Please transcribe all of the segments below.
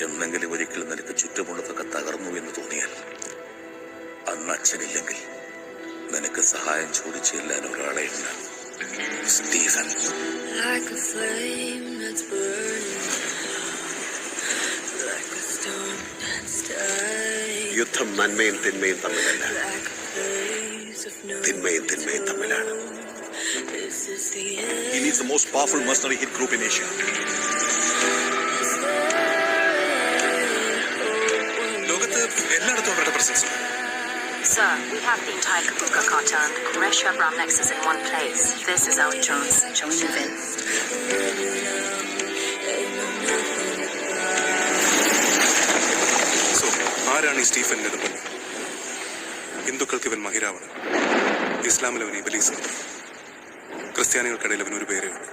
എന്നെങ്കിലും ഒരിക്കലും നിനക്ക് ചുറ്റുമുള്ളതൊക്കെ തകർന്നു എന്ന് തോന്നിയാൽ അന്ന് അച്ഛനില്ലെങ്കിൽ നിനക്ക് സഹായം ചോദിച്ചു ചെല്ലാൻ ഒരാളെ ഉണ്ട്, സ്റ്റീഫൻ. യുദ്ധം നന്മയും തിന്മയും തമ്മിലല്ല, തിന്മയും തിന്മയും തമ്മിലാണ്. He leads the most powerful mercenary hit group in Asia. ലോകത്ത് എല്ലായിടത്തും അവരുടെ presence. Sir, we have the entire Kabuka cartel and the Quraysh Abram nexus in one place. This is our chance. Shall we move in? So, ആരാണ് ഈ Stephen Nedumpally? ഹിന്ദുക്കൾക്ക് ഇവൻ മഹിരാവണൻ, ഇസ്ലാമിൽ അവൻ ഇബ്ലീസ്, ക്രിസ്ത്യാനികൾക്കിടയിൽ അവൻ ഒരു പേരേ ഉള്ളൂ,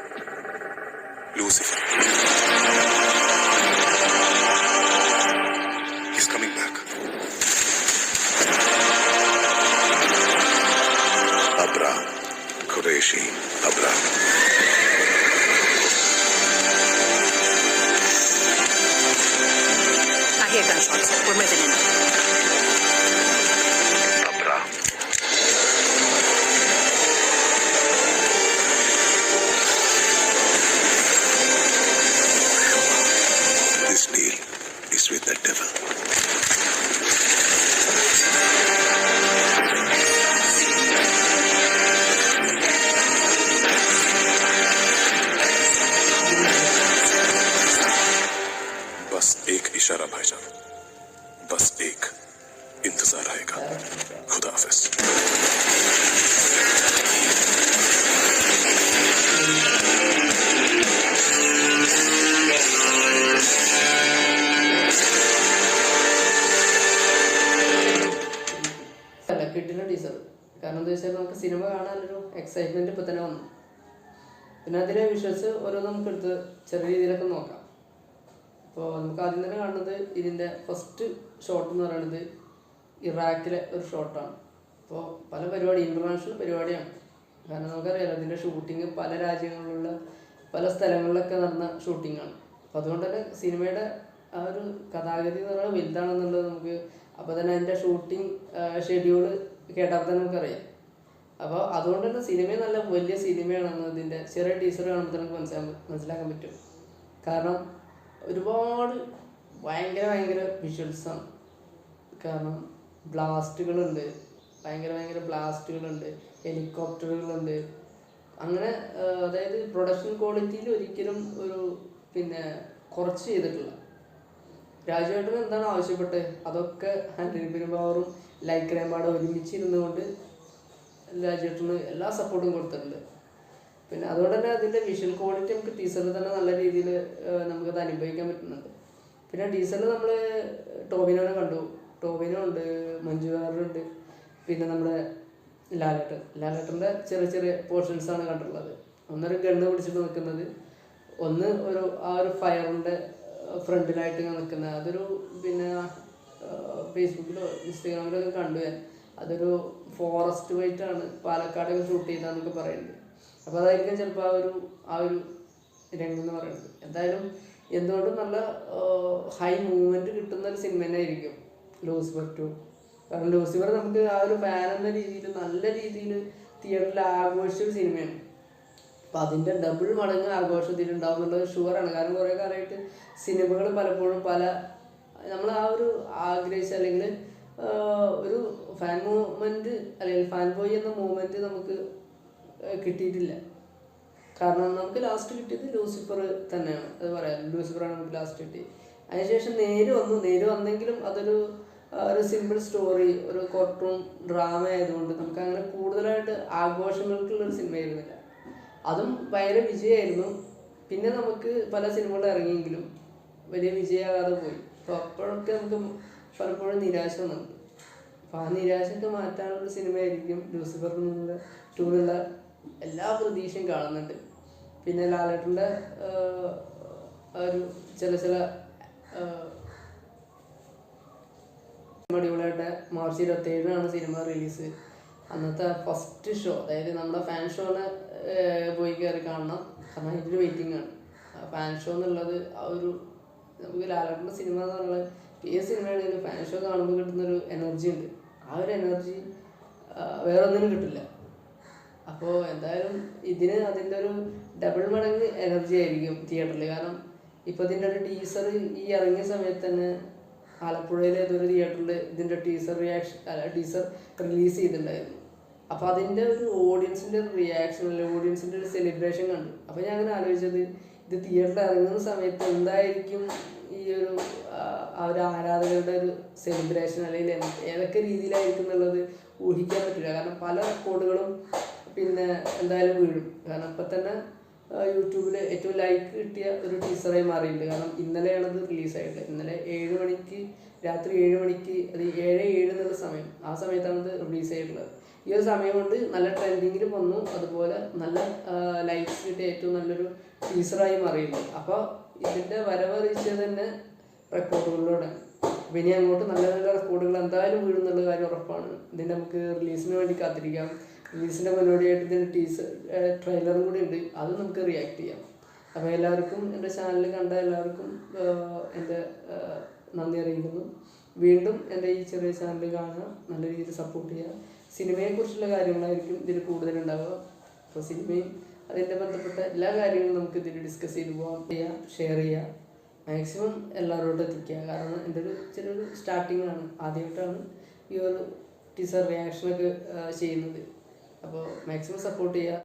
Lucifer. He's coming back. Abram, Qureshi Abram. I hear gunshots. We're moving in. Abram. This deal is with the devil. बस एक इशारा भाईजान, बस एक इंतजार रहेगा. खुदा हाफिज. കിട്ടില്ല ടീച്ചർ. കാരണം എന്താ വെച്ചാൽ നമുക്ക് സിനിമ കാണാനൊരു എക്സൈറ്റ്മെന്റ് ഇപ്പൊ തന്നെ വന്നു. പിന്നെ അതിലെ വിഷ്വൽസ് ഓരോന്ന് നമുക്ക് എടുത്ത് ചെറിയ രീതിയിലൊക്കെ നോക്കാം. അപ്പോൾ നമുക്ക് ആദ്യം തന്നെ കാണുന്നത് ഇതിൻ്റെ ഫസ്റ്റ് ഷോട്ട് എന്ന് പറയുന്നത് ഇറാഖിലെ ഒരു ഷോട്ടാണ്. അപ്പോൾ പല പരിപാടി ഇൻ്റർനാഷണൽ പരിപാടിയാണ്. കാരണം നമുക്കറിയാലോ ഇതിൻ്റെ ഷൂട്ടിങ് പല രാജ്യങ്ങളിലുള്ള പല സ്ഥലങ്ങളിലൊക്കെ നടന്ന ഷൂട്ടിങ്ങാണ്. അപ്പോൾ അതുകൊണ്ട് തന്നെ സിനിമയുടെ ആ ഒരു കഥാഗതി എന്ന് പറയുന്നത് വലുതാണെന്നുള്ളത് നമുക്ക് അപ്പോൾ തന്നെ അതിൻ്റെ ഷൂട്ടിങ് ഷെഡ്യൂള് കേട്ടാൽ തന്നെ നമുക്കറിയാം. അപ്പോൾ അതുകൊണ്ട് തന്നെ സിനിമ നല്ല വലിയ സിനിമയാണെന്ന് ഇതിൻ്റെ ചെറിയ ടീസർ കാണുമ്പോൾ നമുക്ക് മനസ്സിലാക്കാൻ പറ്റും. കാരണം ഒരുപാട് ഭയങ്കര വിഷ്വൽസാണ്. കാരണം ബ്ലാസ്റ്റുകളുണ്ട്, ഭയങ്കര ബ്ലാസ്റ്റുകളുണ്ട്, ഹെലികോപ്റ്ററുകളുണ്ട്. അങ്ങനെ അതായത് പ്രൊഡക്ഷൻ ക്വാളിറ്റിയിൽ ഒരിക്കലും ഒരു കുറച്ച് ചെയ്തിട്ടില്ല. രാജുവേട്ടന് എന്താണ് ആവശ്യപ്പെട്ടത് അതൊക്കെ ആൻ്റണി പെരുമ്പാവൂറും ലൈക്ക് റേമ്പാടും ഒരുമിച്ചിരുന്നു കൊണ്ട് രാജുവേട്ടന് എല്ലാ സപ്പോർട്ടും കൊടുത്തിട്ടുണ്ട്. പിന്നെ അതുകൊണ്ട് തന്നെ അതിൻ്റെ വിഷ്വൽ ക്വാളിറ്റി നമുക്ക് ടീസറിൽ തന്നെ നല്ല രീതിയിൽ നമുക്കത് അനുഭവിക്കാൻ പറ്റുന്നുണ്ട്. പിന്നെ ടീസറിൽ നമ്മൾ ടോവിനോനെ കണ്ടു, ടോവിനോ ഉണ്ട്, മഞ്ജു വാര്യരുണ്ട്, പിന്നെ നമ്മുടെ ലാലേട്ടൻ്റെ ചെറിയ പോർഷൻസാണ് കണ്ടിട്ടുള്ളത്. ഒന്നൊരു ഗണ്ണ് പിടിച്ചിട്ട് നിൽക്കുന്നത്, ഒന്ന് ആ ഒരു ഫയറിൻ്റെ ഫ്രണ്ടിലായിട്ട് നിൽക്കുന്നത്. അതൊരു ഫേസ്ബുക്കിലോ ഇൻസ്റ്റാഗ്രാമിലോ ഒക്കെ കണ്ടു ഞാൻ. അതൊരു ഫോറസ്റ്റ് വൈറ്റാണ്, പാലക്കാടൊക്കെ ഷൂട്ട് ചെയ്താന്നൊക്കെ പറയുന്നുണ്ട്. അപ്പോൾ അതായിരിക്കും ചിലപ്പോൾ ആ ഒരു രംഗം എന്ന് പറയുന്നത്. എന്തായാലും എന്തുകൊണ്ടും നല്ല ഹൈ മൂവ്മെൻറ്റ് കിട്ടുന്ന ഒരു സിനിമ തന്നെ ആയിരിക്കും ലൂസിഫർ 2. കാരണം ലൂസിഫർ നമുക്ക് ആ ഒരു ഫാൻ എന്ന രീതിയിൽ നല്ല രീതിയിൽ തിയേറ്ററിൽ ആഘോഷിച്ചൊരു സിനിമയാണ്. അപ്പം അതിൻ്റെ ഡബിൾ മടങ്ങ് ആഘോഷം ഇതിലുണ്ടാവും എന്നുള്ളത് ഷുവറാണ്. കാരണം കുറേ കാലമായിട്ട് സിനിമകൾ പലപ്പോഴും നമ്മൾ ആ ഒരു ആഗ്രഹിച്ച അല്ലെങ്കിൽ ഒരു ഫാൻ മൂവ്മെൻറ്റ് അല്ലെങ്കിൽ ഫാൻ ബോയ് എന്ന മൂവ്മെൻറ്റ് നമുക്ക് കിട്ടിയിട്ടില്ല. കാരണം നമുക്ക് ലാസ്റ്റ് കിട്ടിയത് ലൂസിഫർ തന്നെയാണ്, അത് പറയാം. ലൂസിഫറാണ് നമുക്ക് ലാസ്റ്റ് കിട്ടിയത്. അതിനുശേഷം നേര് വന്നെങ്കിലും അതൊരു സിമ്പിൾ സ്റ്റോറി, ഒരു കോർട്ടൂൺ ഡ്രാമ ആയതുകൊണ്ട് നമുക്ക് അങ്ങനെ കൂടുതലായിട്ട് ആഘോഷങ്ങൾക്കുള്ളൊരു സിനിമ ആയിരുന്നില്ല. അതും ഭയങ്കര വിജയമായിരുന്നു. പിന്നെ നമുക്ക് പല സിനിമകൾ ഇറങ്ങിയെങ്കിലും വലിയ വിജയമാകാതെ പോയി. അപ്പോൾ അപ്പോഴൊക്കെ നമുക്ക് പലപ്പോഴും നിരാശ വന്നിട്ടുണ്ട്. അപ്പോൾ ആ നിരാശയൊക്കെ മാറ്റാനുള്ള സിനിമയായിരിക്കും ലൂസിഫർ 2 എല്ലാ പ്രതീക്ഷയും കാണുന്നുണ്ട്. പിന്നെ ലാലേട്ടൻ്റെ ഒരു ചില അടിപൊളിയായിട്ട് മാർച്ച് 27 സിനിമ റിലീസ്. അന്നത്തെ ഫസ്റ്റ് ഷോ, അതായത് നമ്മുടെ ഫാൻ ഷോനെ പോയി കയറി കാണണം. കാരണം അതിൻ്റെ വെയിറ്റിംഗ് ആണ്. ഫാൻ ഷോ എന്നുള്ളത് ആ ഒരു നമുക്ക് ലാലേട്ടൻ്റെ സിനിമ എന്ന് പറഞ്ഞാൽ ഏത് സിനിമയാണെങ്കിലും ഫാൻ ഷോ കാണുമ്പോൾ കിട്ടുന്നൊരു എനർജി ഉണ്ട്. ആ ഒരു എനർജി വേറെ ഒന്നിനും കിട്ടില്ല. അപ്പോൾ എന്തായാലും ഇതിന് അതിൻ്റെ ഒരു ഡബിൾ മടങ്ങ് എനർജി ആയിരിക്കും തിയേറ്ററിൽ. കാരണം ഇപ്പോൾ ഇതിൻ്റെ ഒരു ടീസർ ഈ ഇറങ്ങിയ സമയത്ത് തന്നെ ആലപ്പുഴയിലെ ഏതൊരു തിയേറ്ററിൽ ഇതിൻ്റെ ടീസർ റിലീസ് ചെയ്തിട്ടുണ്ടായിരുന്നു. അപ്പോൾ അതിൻ്റെ ഒരു ഓഡിയൻസിൻ്റെ റിയാക്ഷൻ അല്ലെങ്കിൽ ഓഡിയൻസിൻ്റെ ഒരു സെലിബ്രേഷൻ കണ്ടു. അപ്പോൾ ഞാൻ അങ്ങനെ ആലോചിച്ചത് ഇത് തിയേറ്ററിൽ ഇറങ്ങുന്ന സമയത്ത് എന്തായിരിക്കും ഈ ഒരു ആ ഒരു ആരാധകരുടെ ഒരു സെലിബ്രേഷൻ, അല്ലെങ്കിൽ ഏതൊക്കെ രീതിയിലായിരിക്കും എന്നുള്ളത് ഊഹിക്കാൻ പറ്റില്ല. കാരണം പല റെക്കോർഡുകളും പിന്നെ എന്തായാലും വീഴും. കാരണം ഇപ്പം തന്നെ യൂട്യൂബിൽ ഏറ്റവും ലൈക്ക് കിട്ടിയ ഒരു ടീസറായി മാറിയിട്ടുണ്ട്. കാരണം ഇന്നലെയാണത് റിലീസായിട്ട്. ഇന്നലെ 7 മണിക്ക്, രാത്രി 7 മണിക്ക്, അത് 7:07 എന്നുള്ള സമയം, ആ സമയത്താണത് റിലീസ് ആയിട്ടുള്ളത്. ഈ ഒരു സമയം കൊണ്ട് നല്ല ട്രെൻഡിങ്ങിലും വന്നു, അതുപോലെ നല്ല ലൈക്സ് കിട്ടിയ ഏറ്റവും നല്ലൊരു ടീസറായി മാറിയിട്ടുണ്ട്. അപ്പോൾ ഇതിൻ്റെ വരവറിയിച്ചത് തന്നെ റെക്കോർഡുകളിലൂടെ. അപ്പം ഇനി അങ്ങോട്ട് നല്ല നല്ല റെക്കോർഡുകൾ എന്തായാലും വീഴുന്നുള്ള കാര്യം ഉറപ്പാണ്. ഇതിൻ്റെ നമുക്ക് റിലീസിന് വേണ്ടി കാത്തിരിക്കാം. റിലീസിൻ്റെ മുന്നോടിയായിട്ട് ഇതിൻ്റെ ട്രെയിലറും കൂടി ഉണ്ട്, അത് നമുക്ക് റിയാക്ട് ചെയ്യാം. അപ്പോൾ എല്ലാവർക്കും എൻ്റെ ചാനൽ കണ്ട എല്ലാവർക്കും എൻ്റെ നന്ദി അറിയിക്കുന്നു. വീണ്ടും എൻ്റെ ഈ ചെറിയ ചാനൽ കാണുക, നല്ല രീതിയിൽ സപ്പോർട്ട് ചെയ്യുക. സിനിമയെക്കുറിച്ചുള്ള കാര്യങ്ങളായിരിക്കും ഇതിൽ കൂടുതലുണ്ടാവുക. അപ്പോൾ സിനിമയും അതിൻ്റെ ബന്ധപ്പെട്ട എല്ലാ കാര്യങ്ങളും നമുക്ക് ഇതിൽ ഡിസ്കസ് ചെയ്ത് പോകാം, ഷെയർ ചെയ്യുക, മാക്സിമം എല്ലാവരോടും എത്തിക്കുക. കാരണം എൻ്റെ ഒരു ചെറിയൊരു സ്റ്റാർട്ടിങ് ആണ്, ആദ്യമായിട്ടാണ് ഈ ഒരു ടീസർ റിയാക്ഷനൊക്കെ ചെയ്യുന്നത്. അപ്പോൾ മാക്സിമം സപ്പോർട്ട് ചെയ്യുക.